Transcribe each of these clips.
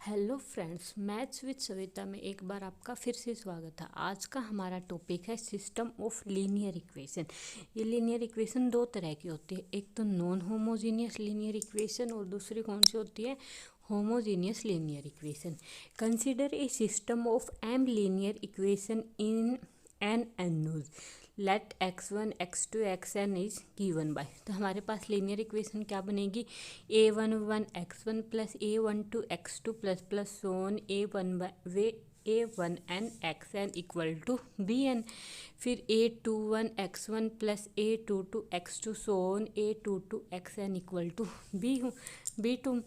Hello friends, maths with Savita में एक बार आपका फिर से स्वागत है। आज का हमारा टॉपिक है सिस्टम ऑफ लीनियर इक्वेशन। ये लीनियर इक्वेशन दो तरह की होती है, एक तो नॉन होमोजीनियस लीनियर इक्वेशन और दूसरी कौन सी होती है, homogeneous linear equation. Consider a system of m linear equation in n unknowns let x1 x2 xn is given by. तो हमारे पास लीनियर इक्वेशन क्या बनेगी, a11 x1 plus a12 x2 plus so on a1n xn equal to bn। फिर a21 x1 plus a22 x2 so on a22 xn equal to b2।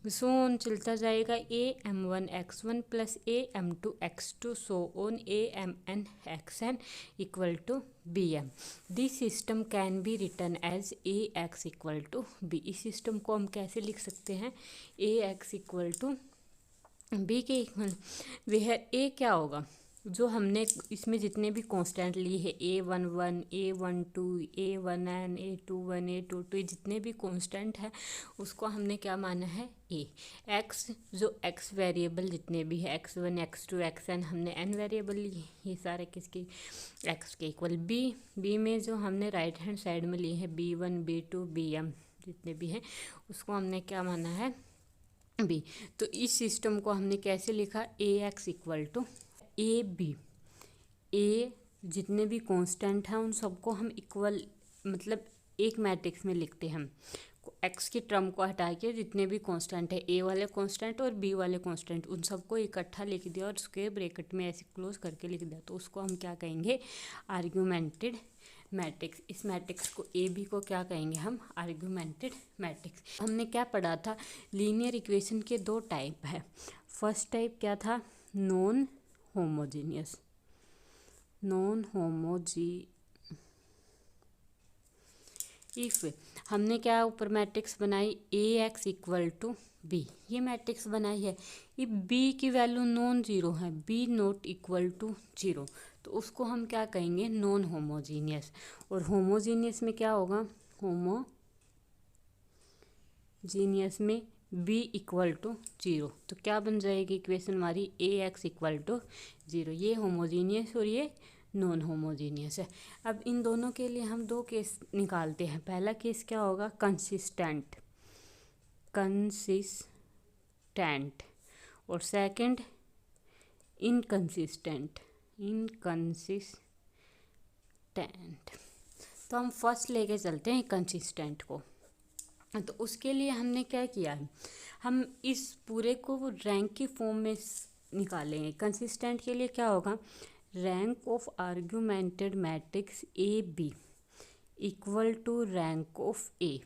So on चलता जाएगा am1 x1 plus am2 x2 so on amn xn equal to bm। This system can be written as ax equal to b। इस system को हम कैसे लिख सकते हैं, ax equal to b के इक्वल। वह a क्या होगा, जो हमने इसमें जितने भी कांस्टेंट लिए हैं a11 a12 a1n a21 a22 ये जितने भी कांस्टेंट है उसको हमने क्या माना है a। x जो x वेरिएबल जितने भी है x1 x2 xn हमने n वेरिएबल लिए, ये सारे किसके x के इक्वल। b में जो हमने राइट हैंड साइड में लिए हैं b1 b2 bm जितने भी हैं उसको हमने क्या माना है b। तो इस सिस्टम को हमने कैसे लिखा, ax equal to A B. A जितने भी कांस्टेंट हैं उन सबको हम इक्वल मतलब एक मैट्रिक्स में लिखते हैं। हम एक्स की टर्म को हटा के जितने भी कांस्टेंट है ए वाले कांस्टेंट और बी वाले कांस्टेंट उन सबको इकट्ठा लिख दिया और उसके ब्रैकेट में ऐसे क्लोज करके लिख दिया, तो उसको हम क्या कहेंगे, आर्ग्यूमेंटेड मैट्रिक्स। इस मैट्रिक्स को ए बी को क्या कहेंगे हम, आर्ग्यूमेंटेड मैट्रिक्स। हमने क्या पढ़ा था, लीनियर इक्वेशन के दो टाइप है। फर्स्ट टाइप क्या था, नॉन होमोजीनियस। इफ हमने क्या ऊपर मैट्रिक्स बनाई ax इक्वल टू बी, ये मैट्रिक्स बनाई है। इफ b की वैल्यू नॉन जीरो है, b not equal to zero, तो उसको हम क्या कहेंगे, नॉन होमोजीनियस। और होमोजीनियस में क्या होगा, होमोजीनियस में b इक्वल टू जीरो, तो क्या बन जाएगी इक्वेशन हमारी, ax इक्वल टू जीरो। ये होमोजीनियस और ये नॉन होमोजीनियस है। अब इन दोनों के लिए हम दो केस निकालते हैं। पहला केस क्या होगा, कंसिस्टेंट और सेकंड इनकंसिस्टेंट। तो हम फर्स्ट लेके चलते हैं कंसिस्टेंट को। तो उसके लिए हमने क्या किया है, हम इस पूरे को रैंक की फॉर्म में निकालेंगे। कंसिस्टेंट के लिए क्या होगा, rank of augmented matrix A B equal to rank of A.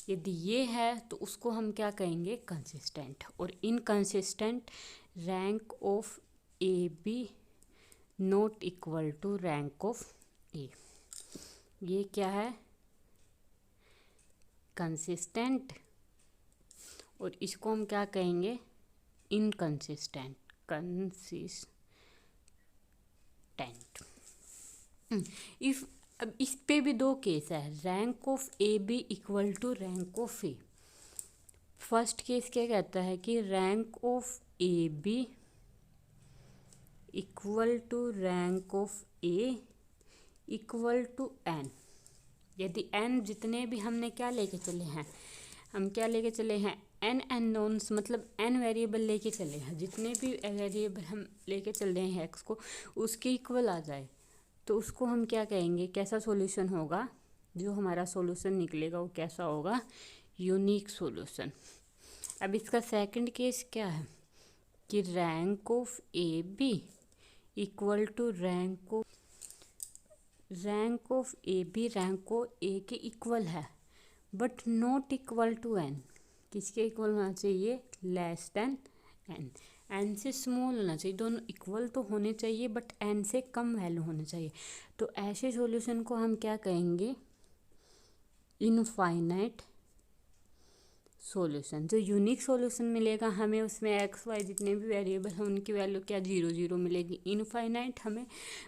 यदि ये है तो उसको हम क्या कहेंगे, कंसिस्टेंट। और inconsistent rank of A B not equal to rank of A. ये क्या है, कंसिस्टेंट, और इसको हम क्या कहेंगे, इनकंसिस्टेंट। इफ अब इस पे भी दो केस है, rank of A B equal to rank of A. First case क्या कहता है कि rank of A B equal to rank of A equal to N. यदि एन जितने भी हमने क्या लेके चले हैं, हम क्या लेके चले हैं, एन अननोन्स, मतलब एन वेरिएबल लेके चले हैं। जितने भी वेरिएबल हम लेके चल रहे हैं एक्स को, उसके इक्वल आ जाए तो उसको हम क्या कहेंगे, कैसा सॉल्यूशन होगा, जो हमारा सॉल्यूशन निकलेगा वो कैसा होगा, यूनिक सॉल्यूशन। अब इसका सेकंड केस क्या है कि rank of A B equal to rank of A B rank को ए के इक्वल है but not equal to N. किसके इक्वल होना चाहिए, लेस देन एन। एन से स्मॉल होना चाहिए, दोनों इक्वल तो होने चाहिए बट एन से कम वैल्यू होनी चाहिए। तो ऐसे सॉल्यूशन को हम क्या कहेंगे, इनफाइनाइट सॉल्यूशन। जो यूनिक सॉल्यूशन मिलेगा हमें उसमें एक्स वाई जितने भी वेरिएबल हैं उनकी वैल्यू क्या 0 0 मिलेगी। इनफाइनाइट हमें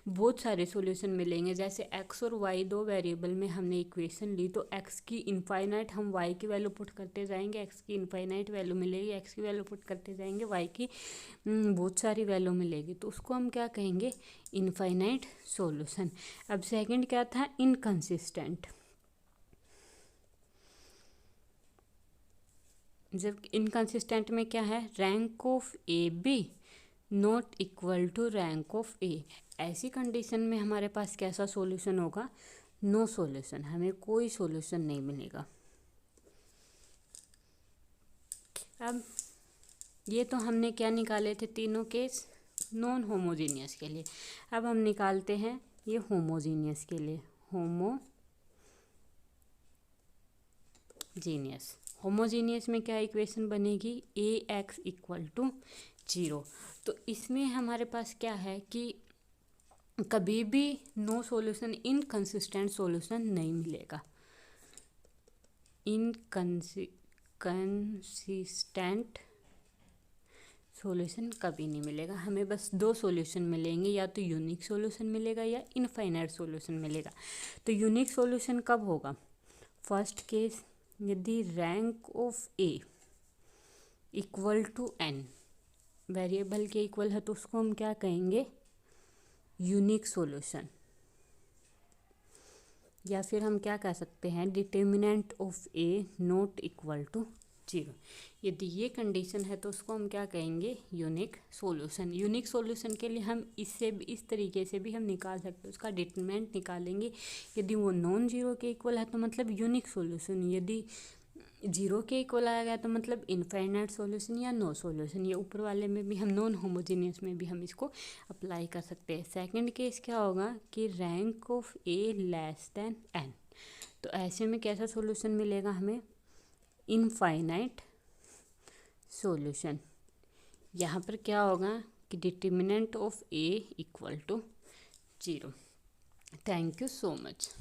बहुत सारे सॉल्यूशन मिलेंगे। जैसे एक्स और वाई दो वेरिएबल में हमने इक्वेशन ली तो एक्स की इनफाइनाइट हम वाई की वैल्यू पुट करते जाएंगे, एक्स की इनफाइनाइट वैल्यू मिलेगी, एक्स की वैल्यू पुट करते जाएंगे, वाई की बहुत सारी वैल्यू मिलेगी, तो उसको हम क्या कहेंगे, इनफाइनाइट सॉल्यूशन। अब सेकंड क्या था, इनकंसिस्टेंट। जब इनकंसिस्टेंट में क्या है, rank of A B not equal to rank of A. ऐसी कंडीशन में हमारे पास कैसा सॉल्यूशन होगा, नो सॉल्यूशन, हमें कोई सॉल्यूशन नहीं मिलेगा। अब ये तो हमने क्या निकाले थे, तीनों केस नॉन होमोजीनियस के लिए। अब हम निकालते हैं ये होमोजीनियस के लिए, होमोजीनियस। होमोजीनियस में क्या इक्वेशन बनेगी, ए एक्स इक्वल टू 0। तो इसमें हमारे पास क्या है कि कभी भी नो सॉल्यूशन, इनकंसिस्टेंट सॉल्यूशन नहीं मिलेगा। इनकंसिस्टेंट सॉल्यूशन कभी नहीं मिलेगा, हमें बस दो सॉल्यूशन मिलेंगे, या तो यूनिक सॉल्यूशन मिलेगा या इनफाइनाइट सॉल्यूशन मिलेगा। तो यूनिक सॉल्यूशन कब होगा, फर्स्ट केस यदि rank of A equal to N, variable के इक्वल है तो उसको हम क्या कहेंगे, यूनिक सॉल्यूशन। या फिर हम क्या कह सकते हैं, determinant of A not equal to 0। यदि ये कंडीशन है तो उसको हम क्या कहेंगे, यूनिक सॉल्यूशन। यूनिक सॉल्यूशन के लिए हम इससे भी, इस तरीके से भी हम निकाल सकते हैं, उसका डिटर्मिनेंट निकालेंगे। यदि वो नॉन जीरो के इक्वल है तो मतलब यूनिक सॉल्यूशन, यदि 0 के इक्वल आएगा तो मतलब इनफाइनाइट सॉल्यूशन या नो सॉल्यूशन। ये ऊपर वाले में भी हम, नॉन होमोजीनियस में भी हम इसको अप्लाई कर सकते हैं। सेकंड केस क्या होगा कि rank of A less than N, तो ऐसे में कैसा सॉल्यूशन मिलेगा हमें, इनफाइनाइट सॉल्यूशन। यहाँ पर क्या होगा कि determinant of A equal to 0। Thank you so much.